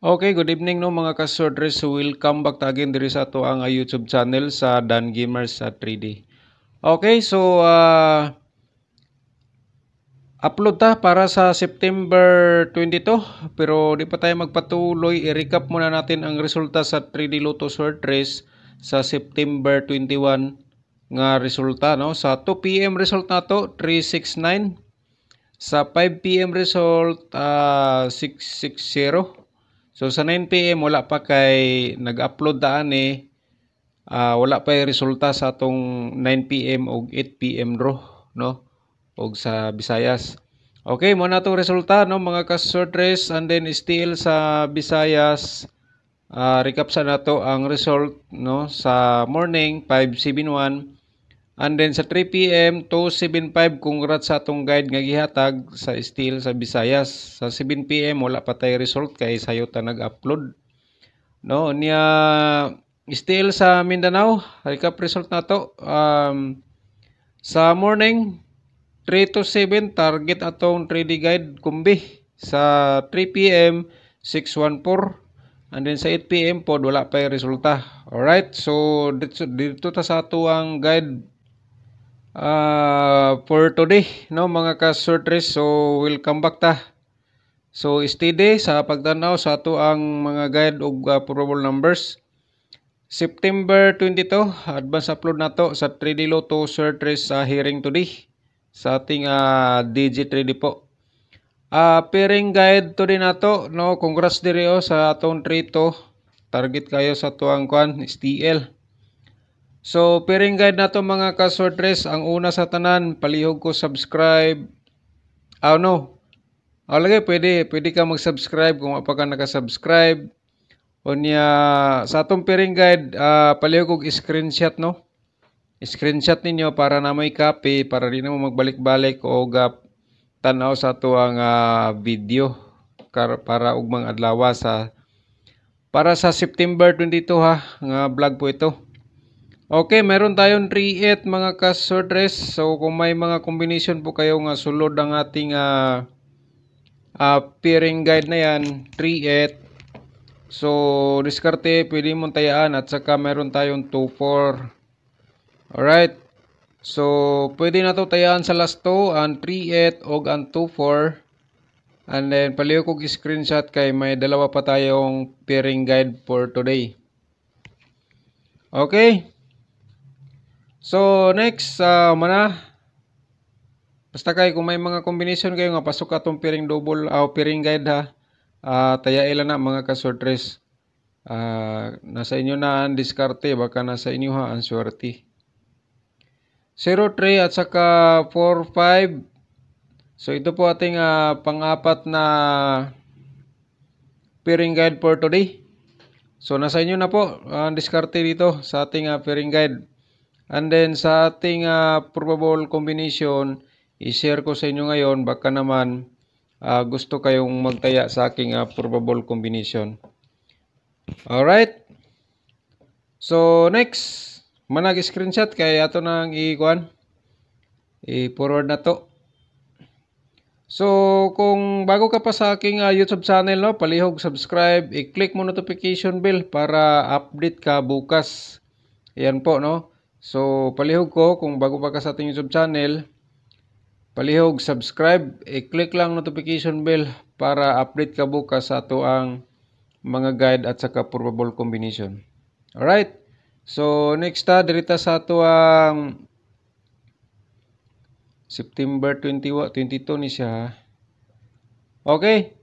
Okay, good evening no mga ka-sorters. So welcome back ta again diri sa ato ang YouTube channel sa Dan Gamers sa 3D. Okay, so upload ta para sa September 22 pero di pa tayo magpatuloy. I-recap muna natin ang resulta sa 3D Lotto Sort Race sa September 21 nga resulta no. Sa 2 PM result nato 369, sa 5 PM result 660. So sa 9 PM wala pa kay nag-upload daan wala pa yung resulta sa atong 9 PM o 8 PM draw no og sa Visayas. Okay, mo na tong resulta no mga ka-sortres, and then still sa Visayas recap sa nato ang result no sa morning 571. And then sa 3 PM, 275, congrats sa atong guide nga gihatag sa steel sa Visayas. Sa 7 PM, wala pa tayo result kay sayo ta nag-upload. No, niya steel sa Mindanao, recap result na to. Sa morning, 3 to 7, target atong 3D guide kumbi. Sa 3 PM, 614. And then sa 8 PM pod, wala pa yung resulta. Alright, so dito ta sa ato ang guide for today no mga ka-sortres. So welcome back ta. So steady sa pagtanaw sa ato ang mga guide og probable numbers. September 22 advance upload nato sa 3D Lotto Sortres sa hearing today sa ating DG3D po. Pairing guide today nato no, congrats diri sa atong 3 target kayo sa tuang kwan STL. So, pairing guide na to mga ka-sortres. Ang una sa tanan, palihog ko subscribe. No. Lagi, pwede ka mag-subscribe kung apa ka naka-subscribe. O niya, sa atong pairing guide, palihog ko screenshot, no? Screenshot ninyo para na may copy, para di na mo magbalik-balik o tanaw sa ato ang video para ugmang adlaw para sa September 22 nga vlog po ito. Okay, meron tayong 3-8 mga ka-sortres. So kung may mga combination po kayo nga sulod ang ating pairing guide na yan, 3-8. So diskarte pwede mong tayaan at saka meron tayong 2-4. Alright. So pwede na to tayaan sa last 2, ang 3-8 o ang 2-4. And then paliw kong screenshot kay may dalawa pa tayong pairing guide for today. Okay. So next basta kay kung may mga combination kayo nga pasok atong pairing double o pairing guide taya ila na mga ka-sortres. Nasa inyo na ang diskarte, baka nasa inyo ang swerte. 0-3 at saka 4-5. So ito po ating pang-apat na pairing guide for today. So nasa inyo na po ang diskarte dito sa ating pairing guide. And then sa ating probable combination, i-share ko sa inyo ngayon, baka naman gusto kayong magtaya sa aking probable combination. Alright. So next, manag-screenshot kay ato nang i-forward na to. So kung bago ka pa sa aking YouTube channel, no, palihog subscribe, i-click mo notification bell para update ka bukas. Ayan po, no. So, palihog ko, kung bago pa ka sa ating YouTube channel, palihog subscribe, i-click lang notification bell para update ka bukas sa ato ang mga guide at saka probable combination. Alright? So, next dirita sa ato ang September 22 ni siya. Okay.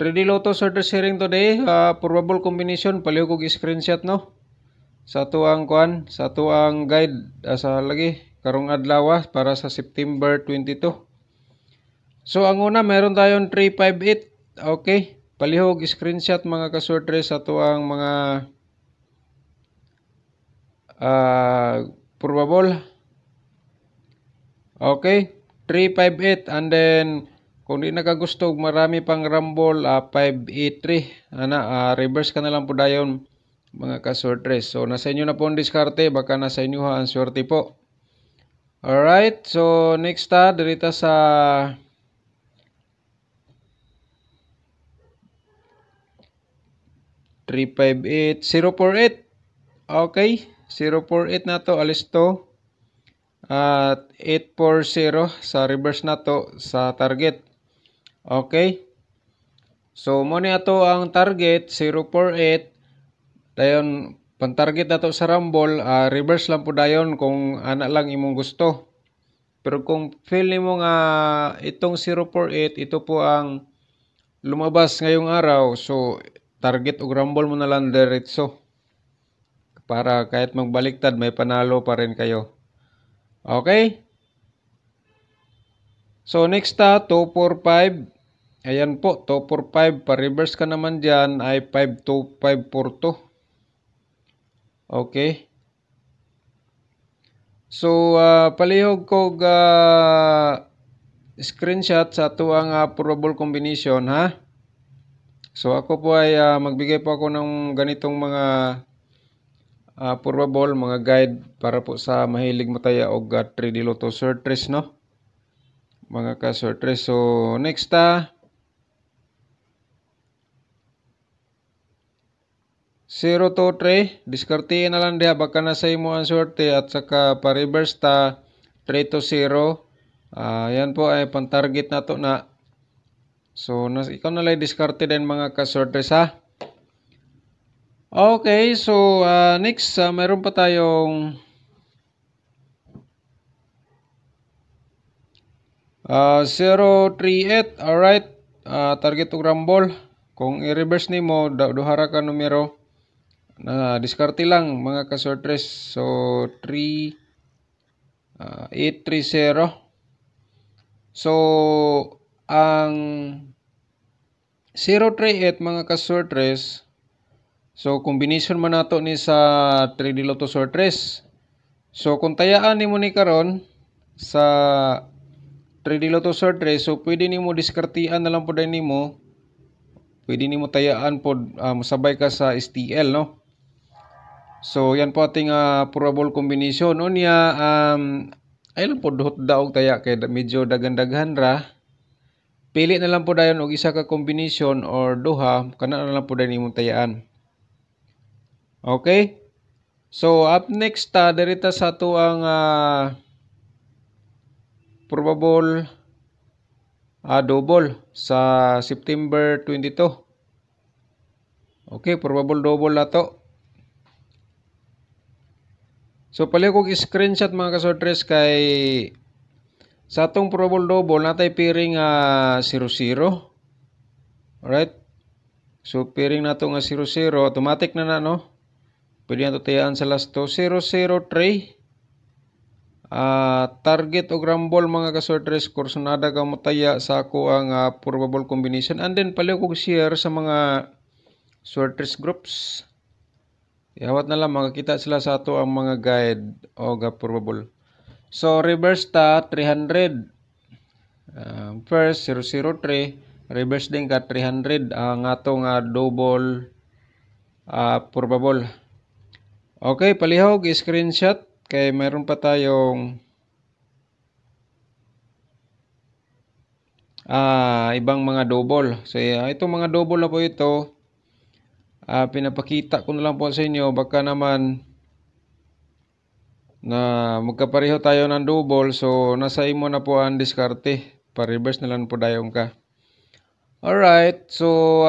3D Lotto Sorter sharing today, probable combination, palihog kog screenshot, no? Sa tuang sa tuang guide sa lagi karong adlaw para sa September 22. So ang una meron tayong 358. Okay, palihog screenshot mga ka-sortres sa tuang mga probable. Okay, 358, and then kung di nakagusto marami pang rumble 583 reverse ka na lang po dayon mga ka-sortres. So nasa inyo na po ang diskarte, baka nasa inyo ang swerte po. Alright, so next dirita sa 358, 048. Okay, 048 na to, alis to. At 840 sa reverse na to sa target. Okay. So, mo na to ang target, 048. Dayon, pang-target na to sa rumble, reverse lang po dayon kung ana lang imong gusto. Pero kung feel nimo nga itong 048, ito po ang lumabas ngayong araw, so target o rumble mo na lang diretso. Para kahit magbaliktad, may panalo pa rin kayo. Okay? So next 245. Ayan po, 245. Pa-reverse ka naman dyan ay 52542. Okay? So, palihog ko screenshot sa ito ang probable combination, ha? So, ako po ay magbigay po ako ng ganitong mga probable, mga guide para po sa mahilig mataya o 3D Lotto Sortress, no? Mga ka-sortress. So, next 023, diskartein na lang diha baka nasa imo ang sorte at saka pa-reverse 320. Yan po ay pang-target na to na. So, ikaw na lang diskarte din mga ka-sortress, ha. Okay, so next, mayroon pa tayong 038. Alright, target og rumble. Kung i-reverse nimo, duhara ka numero. Diskarte lang mga ka-sortress. So 830. So ang 038 mga ka-sortress, so combination man nato ni sa 3D Lotto Sortress. So kung tayaan nimo ni karon sa 3D Lotto Sortress, so pwede nimo diskartean na lang pud nimo. Pwede nimo tayaan pod masabay ka sa STL, no? So, yan po ating probable combination. Unya, ay lang po duhot daog taya kay medyo daghan-daghan ra. Pili na lang po dayon og isa ka combination or duha, kana na lang po dayon imong tayaan. Okay? So, up next, dirita sa ato ang probable double sa September 22. Okay, probable double na to. So, pali kong screenshot mga ka-sortress kay sa atong probable double natay piring 0-0. Alright? So, piring na to nga 0-0. Automatic na no? Pwede na to tayaan sa last 0-0-3. Target o rumble mga ka-sortress. Kursonada ka mataya sa ako ang probable combination. And then, pali kong share sa mga sortress groups. Iawat na lang, makakita sila sa ato ang mga guide o probable. So, reverse 300. First, 003. Reverse din ka 300. Ang atong double probable. Okay, palihog, screenshot. Kay mayroon pa tayong ibang mga double. So, itong mga double na po ito, pinapakita ko na lang po sa inyo, baka naman na magkapareho tayo ng double, so nasa imo na po ang diskarte, pa-reverse na lang po dayong ka. Alright, so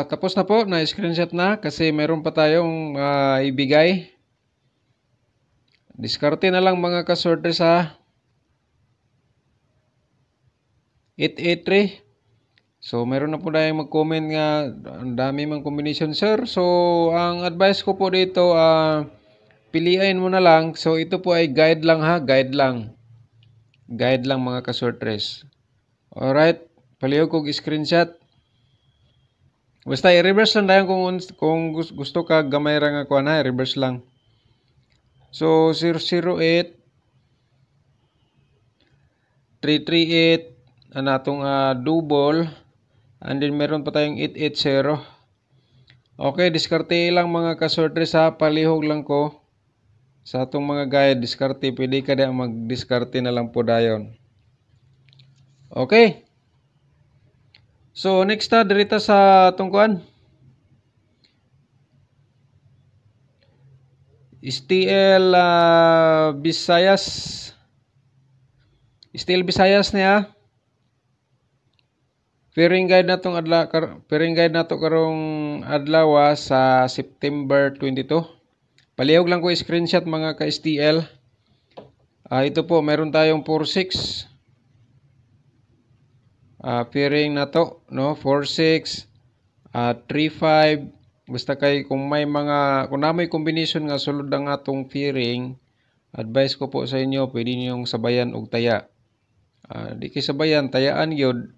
tapos na po, na-screenshot na kasi meron pa tayong ibigay. Diskarte na lang mga ka-sortress, ha. 883. So, meron na po tayong mag-comment nga, ang dami mang combination, sir. So, ang advice ko po dito, piliin mo na lang. So, ito po ay guide lang, ha. Guide lang. Guide lang mga ka-sortress. Alright. Palihog kong screenshot. Basta i-reverse lang tayo kung gusto ka gamay ra nga kuan, ha. I-reverse lang. So, 008. 338. Anatong double. And then meron pa tayong 880. Okay, diskarte lang mga ka-sortress, ha. Palihog lang ko sa atong mga guide. Diskarte, pwede ka na mag-diskarte na lang po dayon. Okay. So, next dirita sa atong kuan. STL Visayas. STL Visayas niya. Pairing guide na to karong adlaw sa September 22. Palihog lang ko screenshot mga ka-STL. Ito po, meron tayong 46. Pairing na to, no? 46, 35. Basta kay kung na may combination nga sulod ang atong pairing, advice ko po sa inyo, pwede niyong sabayan og taya. Di kay sabayan, tayaan gyud.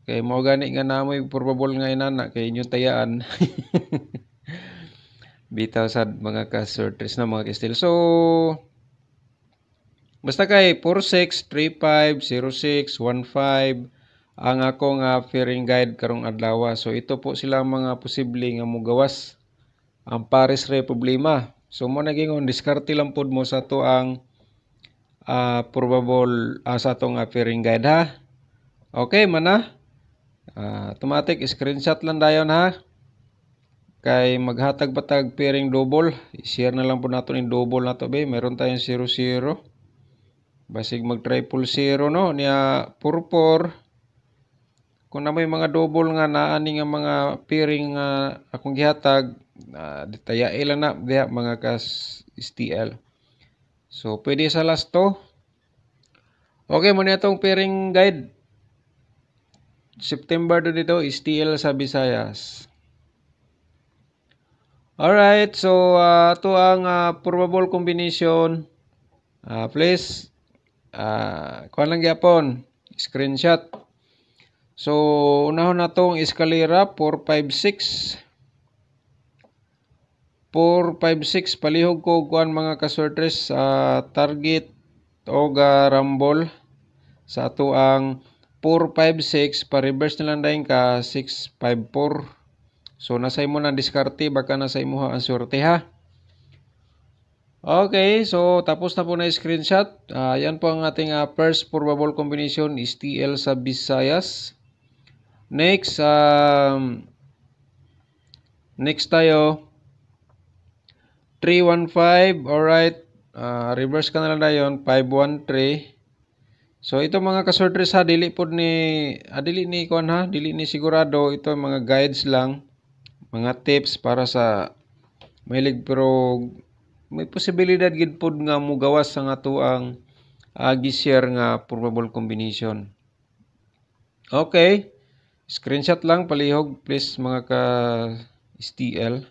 Kay mo gani nga namoy probable nga inana kay inyo tayaan. Bitaw sad mga ka-sorters na mga ka-STL. So basta kay 46, 35, 06, 15 ang akong pairing guide karong adlaw. So ito po sila mga posible nga mogawas ang pares ray problema. So mo nagingon diskarte lang pud mo sa to ang probable sa atong pairing guide ha. Okay man na. Automatic screenshot lang dayon ha. Kay maghatag batag pairing double. I-share na lang po nato ni double na to be. Meron tayong 00. Basig mag triple 0 no niya 44. Kung na may mga double nga naani nga mga pairing nga akong gihatag, ditayai lang na diha mga ka-STL. So pwede sa last to. Okay mo na itong pairing guide. September to dito, STL sa Visayas. Alright, so ito ang probable combination. Please, kuha lang gyapon, screenshot. So, unahon na itong eskalera, 456. 456, palihog ko kuan mga ka-sorters, target o rumble sa ato ang 456, pa-reverse na lang dahil ka 654. So, nasa imo na diskarte, baka nasa imo ang sorte ha. Okay, so tapos na po na screenshot. Yan po ang ating first probable combination, STL sa Visayas. Next, next tayo, 315, alright. Reverse ka na lang dayon, 513. So ito mga ka-sorters ha, dili ni sigurado, ito mga guides lang, mga tips para sa mahilig pero may posibilidad gid pod nga mugawas sa ato ang gi-share nga probable combination. Okay, screenshot lang palihog please mga ka-STL.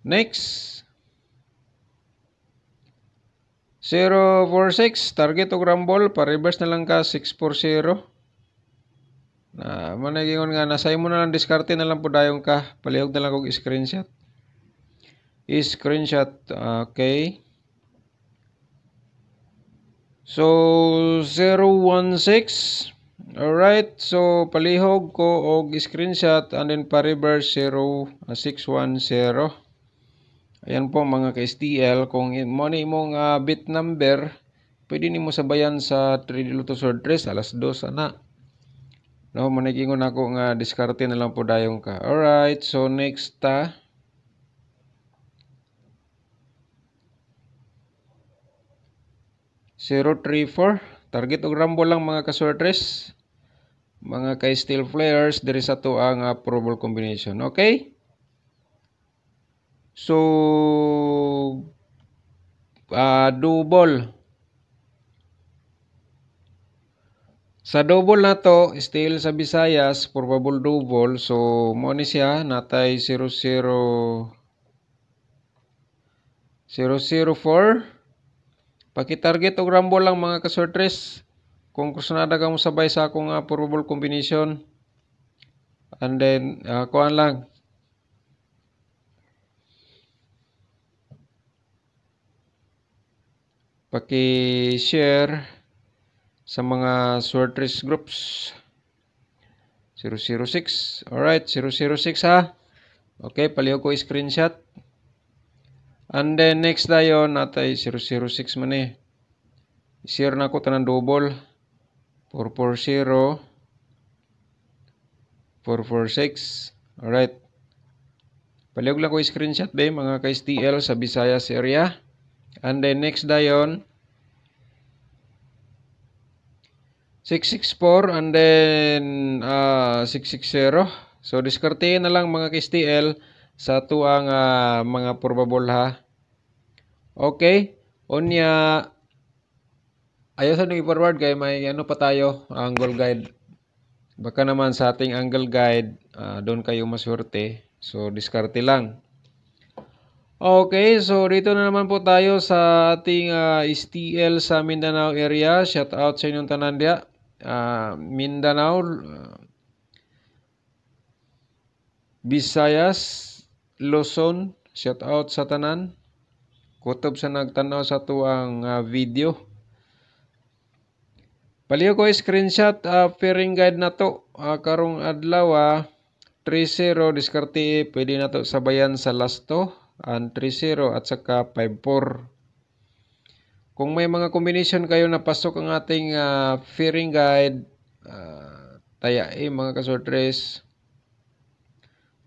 Next, 046, target og rumble, pa-reverse na lang ka 640. Managingon nga nasa imo na lang diskarte na lang po dayon ka, palihog na lang og screenshot. Screenshot, okay. So 016, alright, so palihog ko og screenshot and then pa-reverse 0610. Ayan po mga ka-STL, kung mo ni imong bit number, pwede nimo sabayan sa 3D Lotto Sortress alas 2 ana. No, manigingon ako nga diskarte na lang po dayon ka. Alright, so next 034, target og rumble lang mga ka-sortress. Mga ka-STL players, diri sa to ang probable combination. Okay? So, double. Sa double na to, still sa Visayas, probable double. So, mo ni siya, natay 004. Paki-target og rumble lang mga ka-sortress. Kung gusto na dagang mo sabay sa akong probable combination. And then, kuhaan lang. Paki-share sa mga sortress groups. 006. Alright, 006 ha. Okay, palihog ko screenshot. And then next dayon natay 006 man eh. I-share na ko tanan double. 440. 446. Alright. Palihog lang ko screenshot be mga ka-STL sa Visayas area. And then next dayon 664 and then 660. So diskartehin na lang mga ka-STL sa tuang mga probable ha. Okay. Unya ayaw sa nung i-forward kay may ano pa tayo, angle guide. Baka naman sa ating angle guide, doon kayo maswerte. So, diskarte lang. Okay, so dito na naman po tayo sa ating STL sa Mindanao area. Shout out sa inyong tanan dia. Mindanao, Visayas, Luzon, shout out sa tanan. Kutob sa nagtanaw sa tuang video. Paliho ko screenshot pairing guide na to. Karong adlaw 3-0 diskarte pwede na to sabayan sa lasto and 3-0 at saka 5-4. Kung may mga combination kayo na pasok ang ating pairing guide, tayain mga kasortres.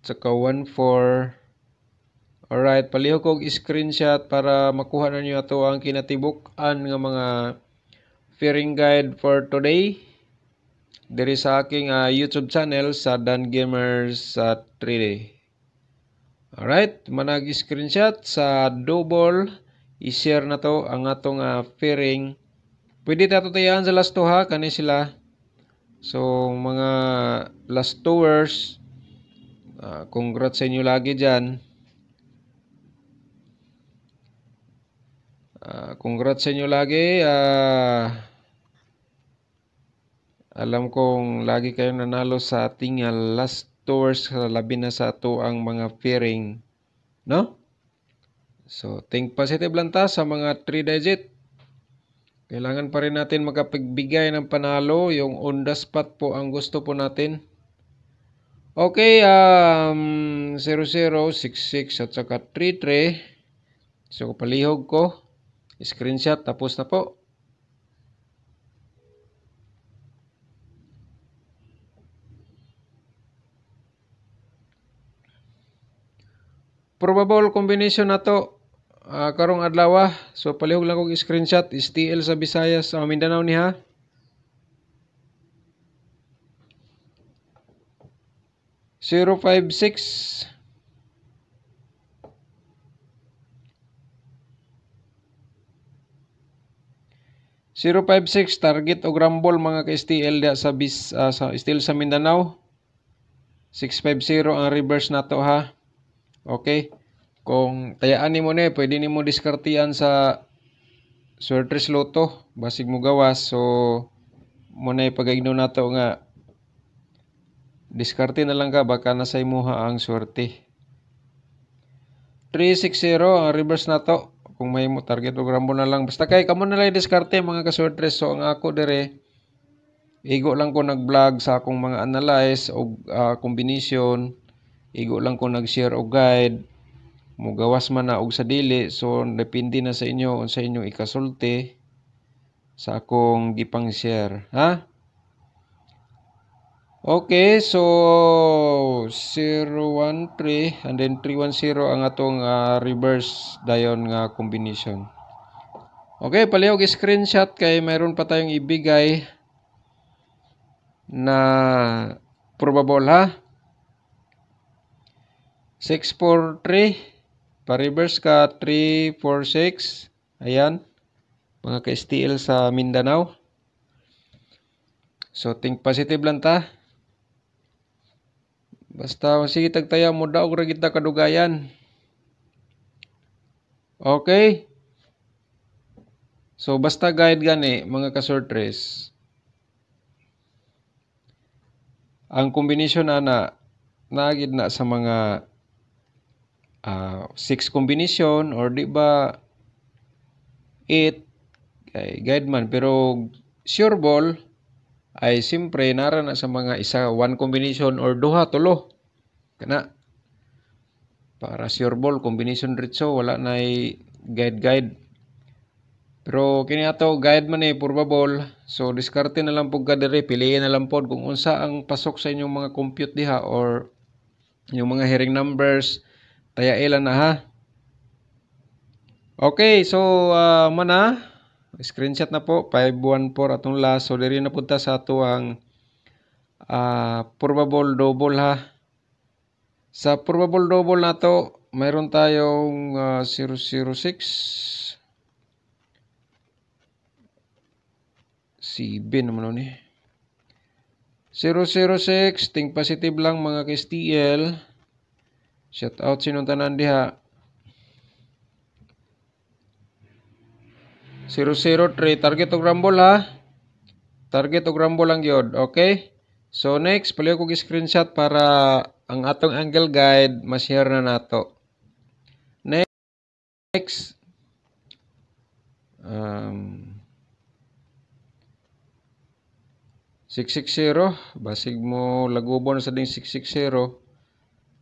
At saka 1-4. Alright, paliho ko screenshot para makuha na nyo ato ang kinatibuk-an nga mga pairing guide for today. Diri sa aking YouTube channel sa Dan Gamers 3D. Alright, manag screenshot sa double, i-share na to ang atong pairing. Pwede tayo tayaan sa last 2 ha, kani sila. So mga last 2ers, congrats sa inyo lagi dyan. Congrats sa inyo lagi. Alam kong lagi kayong nanalo sa ating last tours, labi na sa ato ang mga pairing, no? So, think positive lang ta sa mga 3 digit. Kailangan pa rin natin makapagbigay ng panalo, yung on the spot po ang gusto po natin. Okay, 00, 66 at saka 33. So, palihog ko. Screenshot, tapos na po. Probable combination na to karong adlaw. So palihog lang kog screenshot. STL sa Visayas sa Mindanao niha. Zero 56 056 target og rumble mga ka-STL dia sa STL sa Mindanao. 650 ang reverse nato ha. Okay. Kung tayaan nimo ni, pwede nimo diskartian sa Sortres Lotto, basig mo gawas. So mo na ipagaigno nato nga diskarte na lang ka baka nasa imuha ang swerte. 360 ang reverse nato. Kung may mo target og rumble na lang. Basta kay kamo na lang diskarte mga ka-Sortres. So ang ako dire igo lang ko nag-vlog sa akong mga analyze og combination. Igo lang ko nag-share og guide. Mugawas man na og sa dili. So depende na sa inyo unsa inyong ikasulti sa akong gipang share, ha? Okay, so 013 and then 310 ang atong reverse dayon nga combination. Okay, palihog screenshot kay mayroon pa tayong ibigay na probable ha. 643 pa-reverse ka 346. Ayan. Mga ka-STL sa Mindanao. So think positive lang ta. Basta sige tagtaya mo daog ra kita kadugayan. Okay? So basta guide gani mga ka-Sortres. Ang combination ana nagid na sa mga 6 combination or di ba 8 kay guide man, pero sure ball ay simpre nara na sa mga 1 combination or 2 tulo kana para sure ball combination ritso wala na guide. Pero kini ato guide man probable. So diskarte na lang pug ka dire, piliin na lang pod kung unsa ang pasok sa inyong mga compute diha or yung mga hearing numbers Tayailan na ha. Okay, so mana screenshot na po 514 atong last. So diri na punta sa ato ang probable double ha. Sa probable double na to, mayroon tayong 006 7 naman ni 006 ting positive lang mga ka-STL. Shout out sinong tanan diha. 003 target og rumble ha. Target og rumble lang gyud. Okay? So next, paliw ko screenshot para ang atong angle guide ma-share na nato. Next 660 basig mo lagubon sa ding 660.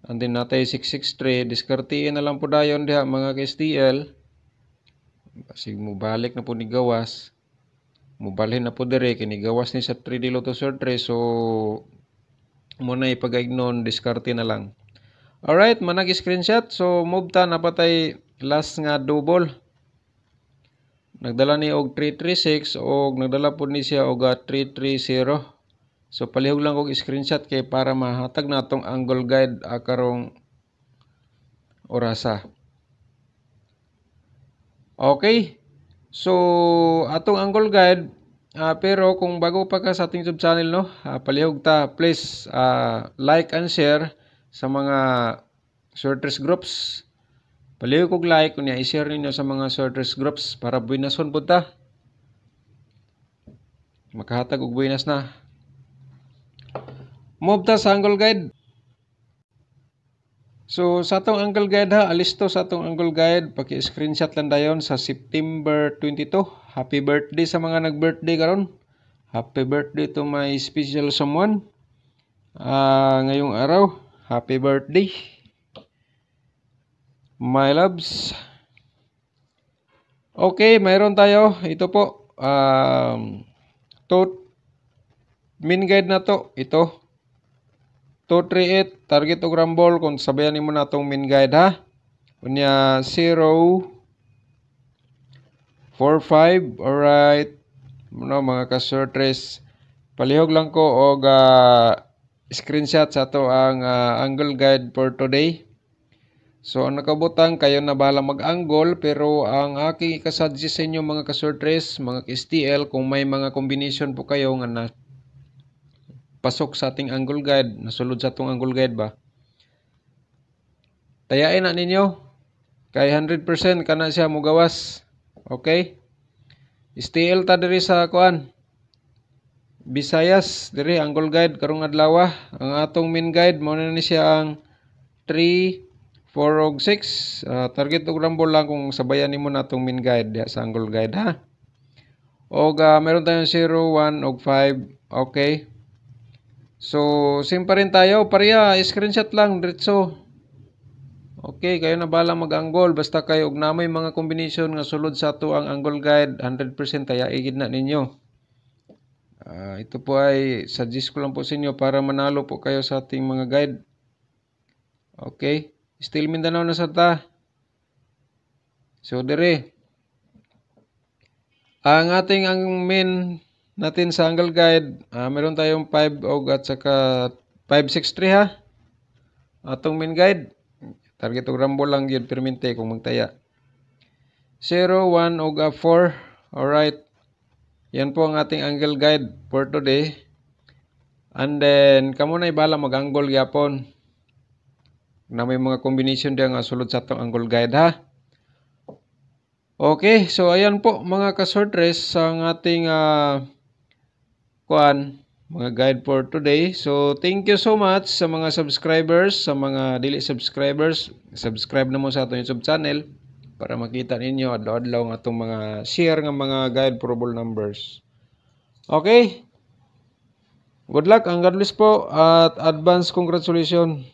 Andin natay 663 diskartiin na lang po dayon diha mga ka-STL. Basig mo balik na po ni gawas. Mubalhin na po dire kini gawas ni sa 3D Lotus or 3 so muna ipag-ignon diskarte na lang. Alright, manag screenshot. So move ta napatay last nga double. Nagdala ni og 336 og nagdala po ni siya og 330. So palihog lang kog screenshot kay para mahatag natong angle guide karong orasa. Okay. So, atong angle guide, pero kung bago pa ka sa ating YouTube channel, no, palihog ta, please like and share sa mga sorters groups. Palihog kog like, kunya i-share ninyo sa mga sorters groups para buwinason po ta. Makahatag og buwinas na. Move ta sa angle guide. So, sa atong angle guide ha, alisto sa atong angle guide, paki-screenshot lang dayon sa September 22. Happy birthday sa mga nag-birthday karon. Happy birthday to my special someone. Ngayong araw, happy birthday. My loves. Okay, mayroon tayo. Ito po, min guide na to. Ito. 238 target og rumble kung sabayan nimo natong min guide ha. Unya 045. Alright. Muna mga ka-sortress. Palihog lang ko og screenshot sa to ang angle guide for today. So ang nakabutang kayo na bahala mag-angle pero ang aking ikasuggest sa inyo mga ka-sortress, mga ka-STL kung may mga combination po kayo nga na pasok sa ating angle guide, nasulod sa atong angle guide ba. Tayain na ninyo. Kay 100% kana siya mugawas. Okay? STL ta diri sa kuan. Visayas diri angle guide karong adlaw. Ang atong main guide mo na ni siya ang 3, 4 ug 6. Target og rumble lang kung sabayan nimo natong main guide ya sa angle guide ha. Og meron tayong 0, 1 ug 5. Okay? So, same pa rin tayo. Pareha, screenshot lang, diretso. Okay, kayo na bahala mag-angle. Basta kayo, og namoy mga combination nga sulod sa ato ang angle guide, 100% kaya igid na ninyo. Ito po ay suggest ko lang po sa inyo para manalo po kayo sa ating mga guide. Okay, still Mindanao na sa ta. So, dire. Ang ating main natin sa angle guide, meron tayong 5 og at saka 563 ha. Atong main guide, target og rumble lang yun permente kung magtaya. 0, 1 og 4. Alright. Yan po ang ating angle guide for today. And then, kamo na ibala mag-angle yapon. Na may mga combination diyan nga sulod sa atong angle guide ha. Okay, so ayan po mga ka-sortress ang ating mga guide for today. So thank you so much sa mga subscribers, sa mga dili subscribers. Subscribe na mo sa atong YouTube channel para makita ninyo adlaw-adlaw nga atong mga share nga mga guide probable numbers. Okay? Good luck and God bless po at advance congratulations.